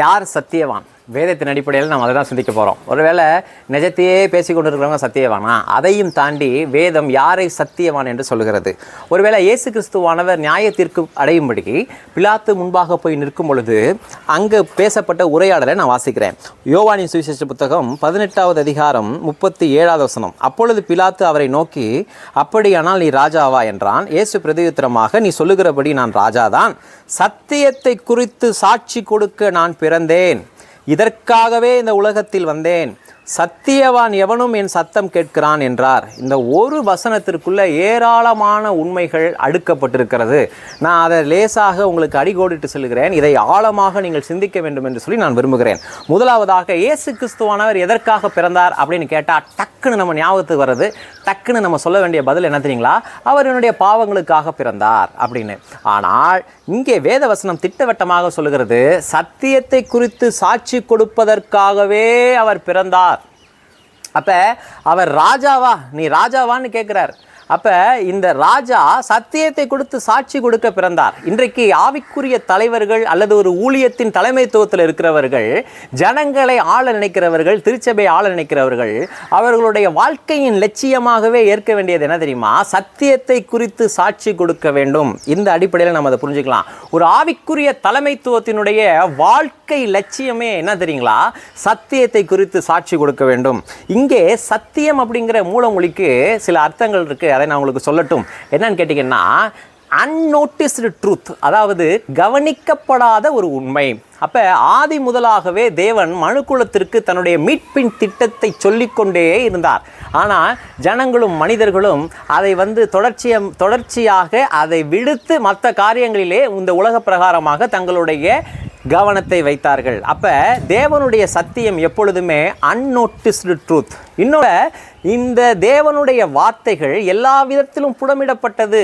யார் சத்தியவான்? வேதத்தின் அடிப்படையில் நம்ம அதை தான் சிந்திக்க போகிறோம். ஒருவேளை நிஜத்தையே பேசி கொண்டு இருக்கிறவங்க சத்தியவானா? அதையும் தாண்டி வேதம் யாரை சத்தியவான் என்று சொல்கிறது. ஒருவேளை இயேசு கிறிஸ்துவானவர் நியாயத்திற்கு அடையும்படி பிலாத்து முன்பாக போய் நிற்கும் பொழுது அங்கு பேசப்பட்ட உரையாடலை நான் வாசிக்கிறேன். யோவானின் சுவிசேஷ புத்தகம் 18வது அதிகாரம் 37வது வசனம். அப்பொழுது பிலாத்து அவரை நோக்கி, அப்படியானால் நீ ராஜாவா என்றான். இயேசு பிரதியுத்தரமாக, நீ சொல்லுகிறபடி நான் ராஜாதான். சத்தியத்தை குறித்து சாட்சி கொடுக்க நான் பிறந்தேன். இதற்காகவே இந்த உலகத்தில் வந்தேன். சத்தியவான் எவனும் என் சத்தம் கேட்கிறான் என்றார். இந்த ஒரு வசனத்திற்குள்ள ஏராளமான உண்மைகள் அடுக்கப்பட்டிருக்கிறது. நான் அதை லேசாக உங்களுக்கு அடிகோடிட்டு சொல்கிறேன். இதை ஆழமாக நீங்கள் சிந்திக்க வேண்டும் என்று சொல்லி நான் விரும்புகிறேன். முதலாவதாக, இயேசு கிறிஸ்துவானவர் எதற்காக பிறந்தார் அப்படின்னு கேட்டால் டக்குன்னு நம்ம ஞாபகத்துக்கு வர்றது, டக்குன்னு நம்ம சொல்ல வேண்டிய பதில் என்ன தெரியுங்களா? அவர் என்னுடைய பாவங்களுக்காக பிறந்தார் அப்படின்னு. ஆனால் இங்கே வேத வசனம் திட்டவட்டமாக சொல்லுகிறது, சத்தியத்தை குறித்து சாட்சி கொடுப்பதற்காகவே அவர் பிறந்தார். அப்போ அவர் ராஜாவா, நீ ராஜாவான்னு கேட்குறார். அப்போ இந்த ராஜா சத்தியத்தை கொடுத்து சாட்சி கொடுக்க பிறந்தார். இன்றைக்கு ஆவிக்குரிய தலைவர்கள் அல்லது ஒரு ஊழியத்தின் தலைமைத்துவத்தில் இருக்கிறவர்கள், ஜனங்களை ஆள நினைக்கிறவர்கள், திருச்சபை ஆள நினைக்கிறவர்கள், அவர்களுடைய வாழ்க்கையின் லட்சியமாகவே ஏற்க வேண்டியது என்ன தெரியுமா? சத்தியத்தை குறித்து சாட்சி கொடுக்க வேண்டும். இந்த அடிப்படையில் நம்ம அதை புரிஞ்சுக்கலாம். ஒரு ஆவிக்குரிய தலைமைத்துவத்தினுடைய வாழ்க்கை லட்சியமே என்ன தெரியுங்களா? சத்தியத்தை குறித்து சாட்சி கொடுக்க வேண்டும். இங்கே சத்தியம் அப்படிங்கிற மூலமொழிக்கு சில அர்த்தங்கள் இருக்கு. அதை நான் உங்களுக்கு சொல்லட்டும். என்னன்னு கேட்டீங்கன்னா, அன்னோட்டிஸ்டு ட்ரூத், அதாவது கவனிக்கப்படாத ஒரு உண்மை. அப்போ ஆதி முதலாகவே தேவன் மனுக்குலத்திற்கு தன்னுடைய மீட்பின் திட்டத்தை சொல்லிக்கொண்டே இருந்தார். ஆனால் ஜனங்களும் மனிதர்களும் அதை தொடர்ச்சியாக அதை விடுத்து மற்ற காரியங்களிலே இந்த உலக பிரகாரமாக தங்களுடைய கவனத்தை வைத்தார்கள். அப்போ தேவனுடைய சத்தியம் எப்பொழுதுமே அன்னோட்டிஸ்டு ட்ரூத். இன்னொரு, இந்த தேவனுடைய வார்த்தைகள் எல்லா விதத்திலும் புடமிடப்பட்டது.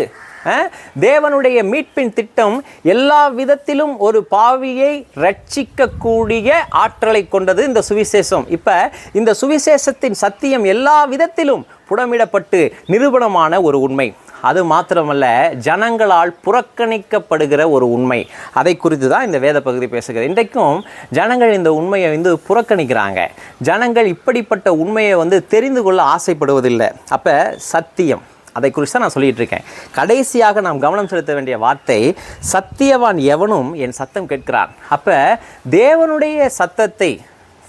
தேவனுடைய மீட்பின் திட்டம் எல்லா விதத்திலும் ஒரு பாவியை ரட்சிக்கக்கூடிய ஆற்றலை கொண்டது இந்த சுவிசேஷம். இப்போ இந்த சுவிசேஷத்தின் சத்தியம் எல்லா விதத்திலும் புடமிடப்பட்டு நிரூபணமான ஒரு உண்மை. அது மாத்திரமல்ல, ஜனங்களால் புறக்கணிக்கப்படுகிற ஒரு உண்மை. அதை குறித்து தான் இந்த வேத பகுதி பேசுகிறது. இன்றைக்கும் ஜனங்கள் இந்த உண்மையை புறக்கணிக்கிறாங்க. ஜனங்கள் இப்படிப்பட்ட உண்மையை தெரிந்து கொள்ள ஆசைப்படுவதில்லை. அப்போ சத்தியம், அதை குறித்து தான் நான் சொல்லிகிட்டு இருக்கேன். கடைசியாக நாம் கவனம் செலுத்த வேண்டிய வார்த்தை, சத்தியவான் எவனும் என் சத்தம் கேட்கிறான். அப்போ தேவனுடைய சத்தத்தை,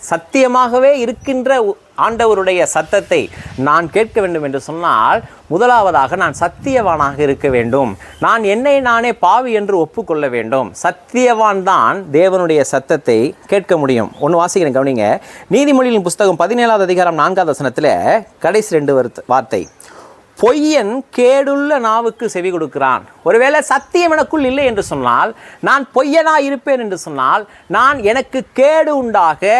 சத்தியமாகவே இருக்கின்ற ஆண்டவருடைய சத்தத்தை நான் கேட்க வேண்டும் என்று சொன்னால், முதலாவதாக நான் சத்தியவானாக இருக்க வேண்டும். நான் என்னை நானே பாவி என்று ஒப்புக்கொள்ள வேண்டும். சத்தியவான் தான் தேவனுடைய சத்தத்தை கேட்க முடியும். ஒன்று வாசிக்கிறேன், கவனிங்க. நீதிமொழியின் புஸ்தகம் 17வது அதிகாரம் 4வது வசனத்தில் கடைசி 2 வார்த்தை, பொய்யன் கேடுள்ள நாவுக்கு செவி கொடுக்கிறான். ஒருவேளை சத்தியம் எனக்குள் இல்லை என்று சொன்னால், நான் பொய்யனாக இருப்பேன் என்று சொன்னால், நான் எனக்கு கேடு உண்டாக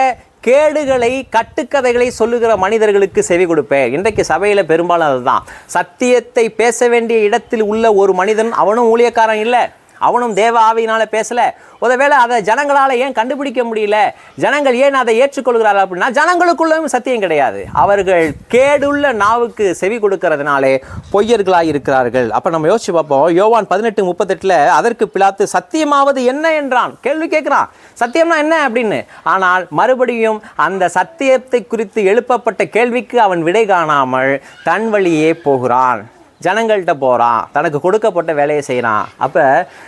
கேடுகளை, கட்டுக்கதைகளை சொல்லுகிற மனிதர்களுக்கு செவி கொடுப்பேன். இன்றைக்கு சபையில் பெரும்பாலும் அதுதான். சத்தியத்தை பேச வேண்டிய இடத்தில் உள்ள ஒரு மனிதன், அவனும் ஊழியக்காரன் இல்லை, அவனும் தேவ ஆவியினால் பேசலை. ஒருவேளை அதை ஜனங்களால் ஏன் கண்டுபிடிக்க முடியல, ஜனங்கள் ஏன் அதை ஏற்றுக்கொள்கிறார்கள் அப்படின்னா, ஜனங்களுக்குள்ளேயும் சத்தியம் கிடையாது. அவர்கள் கேடுள்ள நாவுக்கு செவி கொடுக்கறதுனாலே பொய்யர்களாக இருக்கிறார்கள். அப்போ நம்ம யோசிச்சு பார்ப்போம். யோவான் 18:38 அதற்கு பிலாத்து, சத்தியமாவது என்ன என்றான். கேள்வி கேட்குறான், சத்தியம்னா என்ன அப்படின்னு. ஆனால் மறுபடியும் அந்த சத்தியத்தை குறித்து எழுப்பப்பட்ட கேள்விக்கு அவன் விடை காணாமல் தன் வழியே போகிறான். ஜனங்கள்கிட்ட போகிறான், தனக்கு கொடுக்கப்பட்ட வேலையை செய்கிறான். அப்போ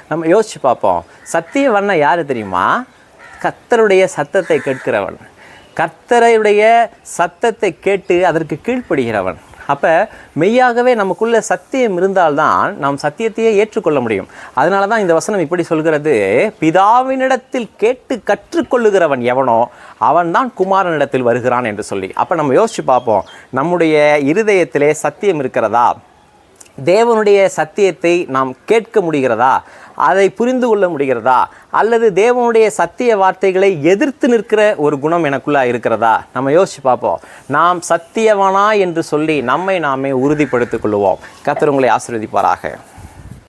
நம்ம யோசித்து பார்ப்போம். சத்தியவன்னா யார் தெரியுமா? கர்த்தருடைய சத்தத்தை கேட்கிறவன், கர்த்தருடைய சத்தத்தை கேட்டு அதற்கு கீழ்ப்படுகிறவன். அப்போ மெய்யாகவே நமக்குள்ள சத்தியம் இருந்தால்தான் நாம் சத்தியத்தையே ஏற்றுக்கொள்ள முடியும். அதனால தான் இந்த வசனம் இப்படி சொல்கிறது, பிதாவினிடத்தில் கேட்டு கற்றுக்கொள்ளுகிறவன் எவனோ அவன்தான் குமாரனிடத்தில் வருகிறான் என்று சொல்லி. அப்போ நம்ம யோசித்து பார்ப்போம், நம்முடைய இருதயத்திலே சத்தியம் இருக்கிறதா? தேவனுடைய சத்தியத்தை நாம் கேட்க முடிகிறதா? அதை புரிந்து கொள்ள முடிகிறதா? அல்லது தேவனுடைய சத்திய வார்த்தைகளை எதிர்த்து நிற்கிற ஒரு குணம் எனக்குள்ளே இருக்கிறதா? நம்ம யோசிச்சு பார்ப்போம். நாம் சத்தியவானா என்று சொல்லி நம்மை நாமே உறுதிப்படுத்திக் கொள்வோம். கர்த்தர் உங்களை ஆசீர்வதிப்பாராக.